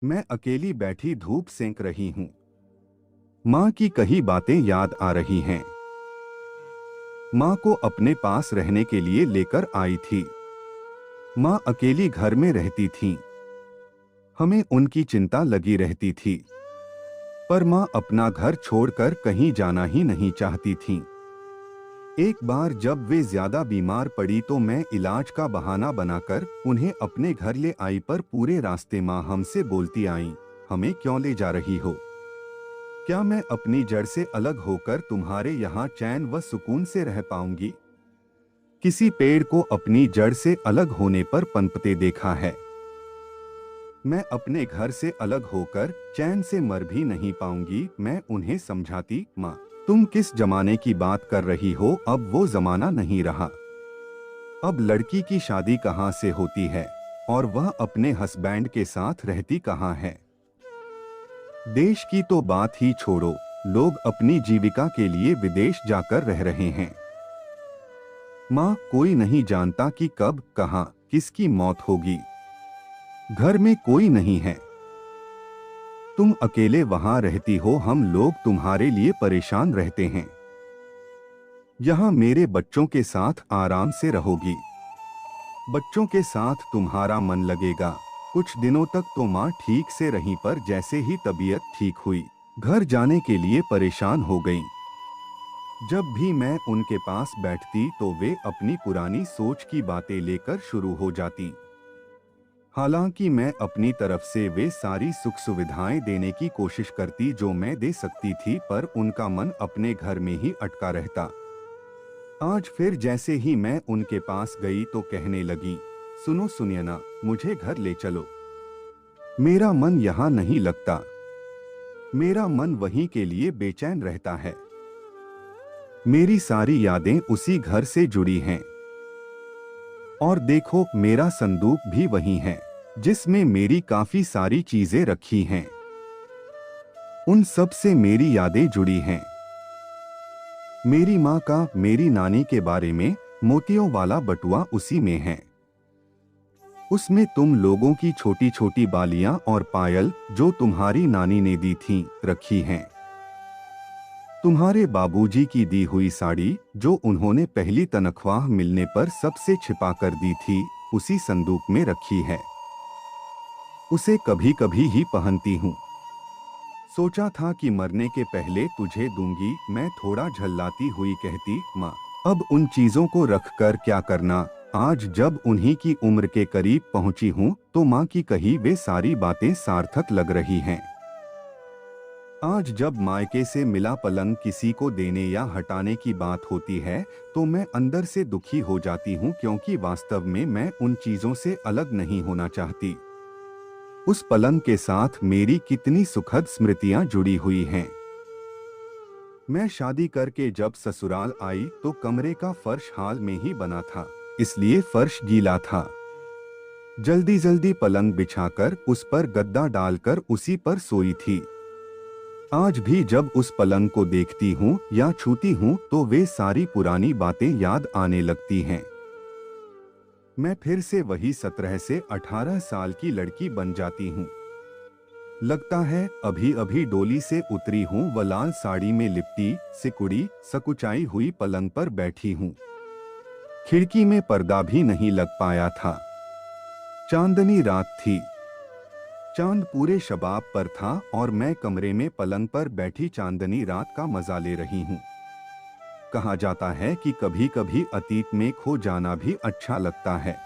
मैं अकेली बैठी धूप सेंक रही हूँ। माँ की कही बातें याद आ रही हैं। माँ को अपने पास रहने के लिए लेकर आई थी। माँ अकेली घर में रहती थीं। हमें उनकी चिंता लगी रहती थी। पर माँ अपना घर छोड़कर कहीं जाना ही नहीं चाहती थीं। एक बार जब वे ज्यादा बीमार पड़ी तो मैं इलाज का बहाना बनाकर उन्हें अपने घर ले आई, पर पूरे रास्ते माँ हमसे बोलती आईं, हमें क्यों ले जा रही हो? क्या मैं अपनी जड़ से अलग होकर तुम्हारे यहाँ चैन व सुकून से रह पाऊंगी? किसी पेड़ को अपनी जड़ से अलग होने पर पनपते देखा है। मैं अपने घर से अलग होकर चैन से मर भी नहीं पाऊंगी। मैं उन्हें समझाती, माँ तुम किस जमाने की बात कर रही हो? अब वो जमाना नहीं रहा। अब लड़की की शादी कहाँ से होती है और वह अपने हस्बैंड के साथ रहती कहाँ है? देश की तो बात ही छोड़ो, लोग अपनी जीविका के लिए विदेश जाकर रह रहे हैं। माँ, कोई नहीं जानता कि कब कहाँ किसकी मौत होगी। घर में कोई नहीं है। तुम अकेले वहां रहती हो, हम लोग तुम्हारे लिए परेशान रहते हैं। यहाँ मेरे बच्चों के साथ आराम से रहोगी। बच्चों के साथ तुम्हारा मन लगेगा। कुछ दिनों तक तो माँ ठीक से रहीं, पर जैसे ही तबीयत ठीक हुई, घर जाने के लिए परेशान हो गईं। जब भी मैं उनके पास बैठती तो वे अपनी पुरानी सोच की बातें लेकर शुरू हो जाती। हालांकि मैं अपनी तरफ से वे सारी सुख सुविधाएं देने की कोशिश करती जो मैं दे सकती थी, पर उनका मन अपने घर में ही अटका रहता। आज फिर जैसे ही मैं उनके पास गई तो कहने लगी, सुनो सुनियना, मुझे घर ले चलो। मेरा मन यहाँ नहीं लगता। मेरा मन वहीं के लिए बेचैन रहता है। मेरी सारी यादें उसी घर से जुड़ी हैं। और देखो, मेरा संदूक भी वही है जिसमें मेरी काफी सारी चीजें रखी हैं। उन सब से मेरी यादें जुड़ी हैं। मेरी माँ का, मेरी नानी के बारे में मोतियों वाला बटुआ उसी में है। उसमें तुम लोगों की छोटी छोटी बालियां और पायल जो तुम्हारी नानी ने दी थीं, रखी हैं। तुम्हारे बाबूजी की दी हुई साड़ी जो उन्होंने पहली तनख्वाह मिलने पर सबसे छिपा कर दी थी, उसी संदूक में रखी है। उसे कभी कभी ही पहनती हूँ। सोचा था कि मरने के पहले तुझे दूंगी, मैं थोड़ा झल्लाती हुई कहती, माँ अब उन चीजों को रख कर क्या करना? आज जब उन्हीं की उम्र के करीब पहुंची हूँ तो माँ की कही वे सारी बातें सार्थक लग रही हैं। आज जब मायके से मिला पलंग किसी को देने या हटाने की बात होती है तो मैं अंदर से दुखी हो जाती हूँ, क्योंकि वास्तव में मैं उन चीजों से अलग नहीं होना चाहती। उस पलंग के साथ मेरी कितनी सुखद स्मृतियां जुड़ी हुई हैं। मैं शादी करके जब ससुराल आई तो कमरे का फर्श हाल में ही बना था, इसलिए फर्श गीला था। जल्दी जल्दी पलंग बिछाकर उस पर गद्दा डालकर उसी पर सोई थी। आज भी जब उस पलंग को देखती हूँ या छूती हूँ तो वे सारी पुरानी बातें याद आने लगती हैं। मैं फिर से वही 17 से 18 साल की लड़की बन जाती हूँ। लगता है अभी अभी डोली से उतरी हूँ व लाल साड़ी में लिपटी सिकुड़ी सकुचाई हुई पलंग पर बैठी हूँ। खिड़की में पर्दा भी नहीं लग पाया था। चांदनी रात थी। चांद पूरे शबाब पर था और मैं कमरे में पलंग पर बैठी चांदनी रात का मजा ले रही हूँ। कहा जाता है कि कभी कभी अतीत में खो जाना भी अच्छा लगता है।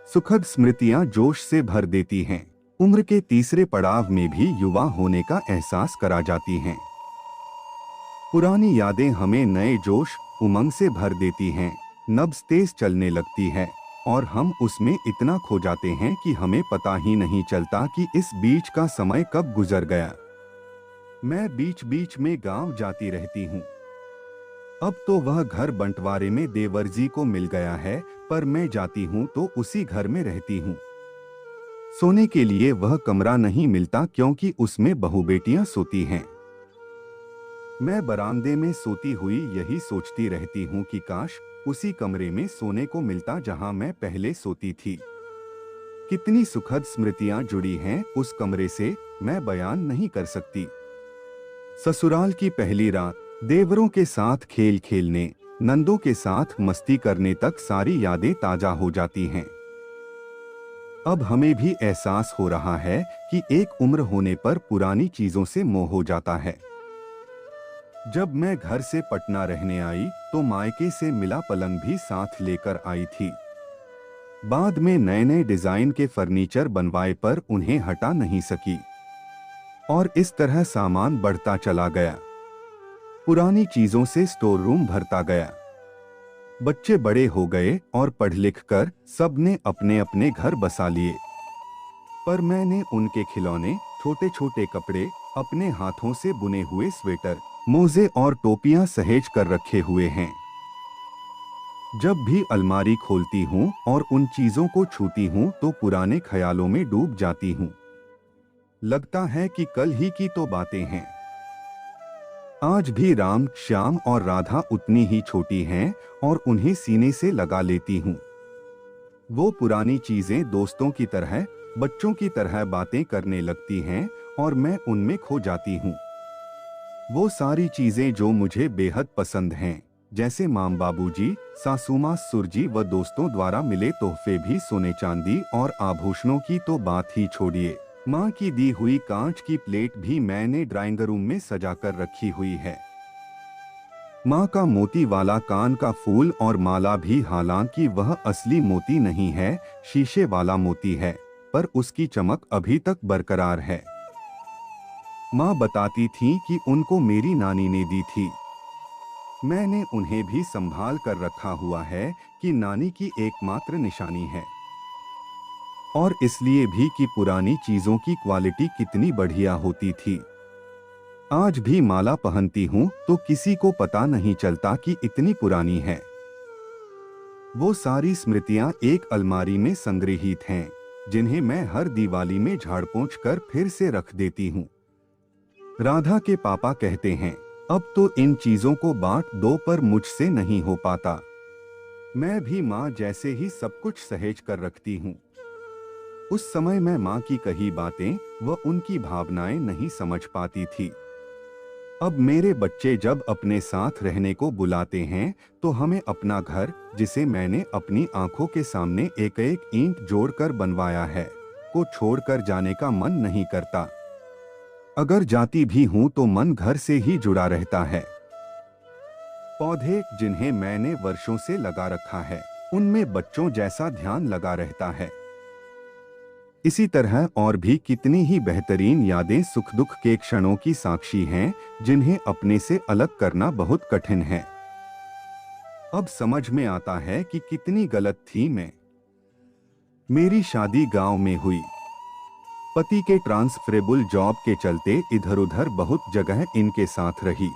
सुखद स्मृतियां जोश से भर देती हैं। उम्र के तीसरे पड़ाव में भी युवा होने का एहसास करा जाती हैं। पुरानी यादें हमें नए जोश उमंग से भर देती हैं। नब्ज तेज चलने लगती है और हम उसमें इतना खो जाते हैं कि हमें पता ही नहीं चलता कि इस बीच का समय कब गुजर गया। मैं बीच बीच में गांव जाती रहती हूँ। अब तो वह घर बंटवारे में देवर जी को मिल गया है, पर मैं जाती हूँ तो उसी घर में रहती हूँ। सोने के लिए वह कमरा नहीं मिलता क्योंकि उसमें बहू बेटियां सोती हैं। मैं बरामदे में सोती हुई यही सोचती रहती हूँ कि काश उसी कमरे में सोने को मिलता जहां मैं पहले सोती थी। कितनी सुखद स्मृतियां जुड़ी हैं उस कमरे से, मैं बयान नहीं कर सकती। ससुराल की पहली रात, देवरों के साथ खेल खेलने, नंदों के साथ मस्ती करने तक सारी यादें ताजा हो जाती हैं। अब हमें भी एहसास हो रहा है कि एक उम्र होने पर पुरानी चीजों से मोह हो जाता है। जब मैं घर से पटना रहने आई तो मायके से मिला पलंग भी साथ लेकर आई थी। बाद में नए नए डिजाइन के फर्नीचर बनवाए पर उन्हें हटा नहीं सकी और इस तरह सामान बढ़ता चला गया। पुरानी चीजों से स्टोर रूम भरता गया। बच्चे बड़े हो गए और पढ़ लिख कर सबने अपने अपने घर बसा लिए, पर मैंने उनके खिलौने, छोटे छोटे कपड़े, अपने हाथों से बुने हुए स्वेटर, मोजे और टोपियां सहेज कर रखे हुए हैं। जब भी अलमारी खोलती हूँ और उन चीजों को छूती हूँ तो पुराने ख्यालों में डूब जाती हूँ। लगता है कि कल ही की तो बातें हैं। आज भी राम, श्याम और राधा उतनी ही छोटी हैं और उन्हें सीने से लगा लेती हूँ। वो पुरानी चीजें दोस्तों की तरह, बच्चों की तरह बातें करने लगती हैं और मैं उनमें खो जाती हूँ। वो सारी चीजें जो मुझे बेहद पसंद हैं, जैसे माम बाबूजी, सासुमा सुरजी व दोस्तों द्वारा मिले तोहफे भी, सोने चांदी और आभूषणों की तो बात ही छोड़िए। माँ की दी हुई कांच की प्लेट भी मैंने ड्राइंग रूम में सजाकर रखी हुई है। माँ का मोती वाला कान का फूल और माला भी, हालांकि वह असली मोती नहीं है, शीशे वाला मोती है, पर उसकी चमक अभी तक बरकरार है। माँ बताती थी कि उनको मेरी नानी ने दी थी। मैंने उन्हें भी संभाल कर रखा हुआ है कि नानी की एकमात्र निशानी है, और इसलिए भी कि पुरानी चीजों की क्वालिटी कितनी बढ़िया होती थी। आज भी माला पहनती हूँ तो किसी को पता नहीं चलता कि इतनी पुरानी है। वो सारी स्मृतियाँ एक अलमारी में संग्रहित हैं, जिन्हें मैं हर दिवाली में झाड़ पोंछ कर फिर से रख देती हूँ। राधा के पापा कहते हैं, अब तो इन चीजों को बांट दो, पर मुझसे नहीं हो पाता। मैं भी माँ जैसे ही सब कुछ सहेज कर रखती हूँ। उस समय मैं माँ की कही बातें व उनकी भावनाएं नहीं समझ पाती थी। अब मेरे बच्चे जब अपने साथ रहने को बुलाते हैं तो हमें अपना घर, जिसे मैंने अपनी आंखों के सामने एक एक ईंट जोड़कर बनवाया है, को छोड़कर जाने का मन नहीं करता। अगर जाती भी हूं तो मन घर से ही जुड़ा रहता है। पौधे जिन्हें मैंने वर्षों से लगा रखा है, उनमें बच्चों जैसा ध्यान लगा रहता है। इसी तरह और भी कितनी ही बेहतरीन यादें सुख दुख के क्षणों की साक्षी हैं, जिन्हें अपने से अलग करना बहुत कठिन है। अब समझ में आता है कि कितनी गलत थी मैं। मेरी शादी गांव में हुई। पति के ट्रांसफरेबल जॉब के चलते इधर उधर बहुत जगह इनके साथ रही।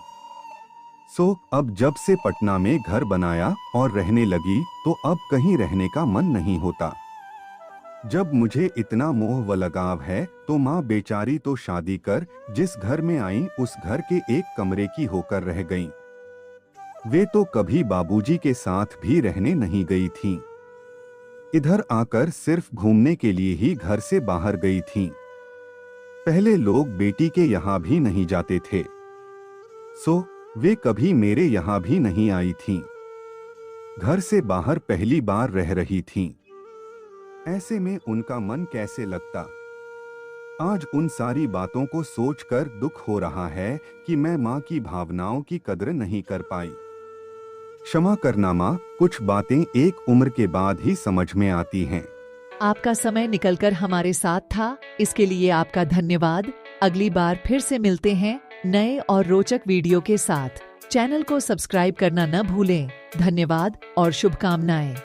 अब जब से पटना में घर बनाया और रहने लगी तो अब कहीं रहने का मन नहीं होता। जब मुझे इतना मोह व लगाव है तो माँ बेचारी तो शादी कर जिस घर में आई उस घर के एक कमरे की होकर रह गईं। वे तो कभी बाबूजी के साथ भी रहने नहीं गई थीं। इधर आकर सिर्फ घूमने के लिए ही घर से बाहर गई थीं। पहले लोग बेटी के यहाँ भी नहीं जाते थे, वे कभी मेरे यहाँ भी नहीं आई थीं। घर से बाहर पहली बार रह रही थीं। ऐसे में उनका मन कैसे लगता। आज उन सारी बातों को सोचकर दुख हो रहा है कि मैं माँ की भावनाओं की कदर नहीं कर पाई। क्षमा करना माँ, कुछ बातें एक उम्र के बाद ही समझ में आती हैं। आपका समय निकलकर हमारे साथ था, इसके लिए आपका धन्यवाद। अगली बार फिर से मिलते हैं नए और रोचक वीडियो के साथ। चैनल को सब्सक्राइब करना न भूलें। धन्यवाद और शुभकामनाएं।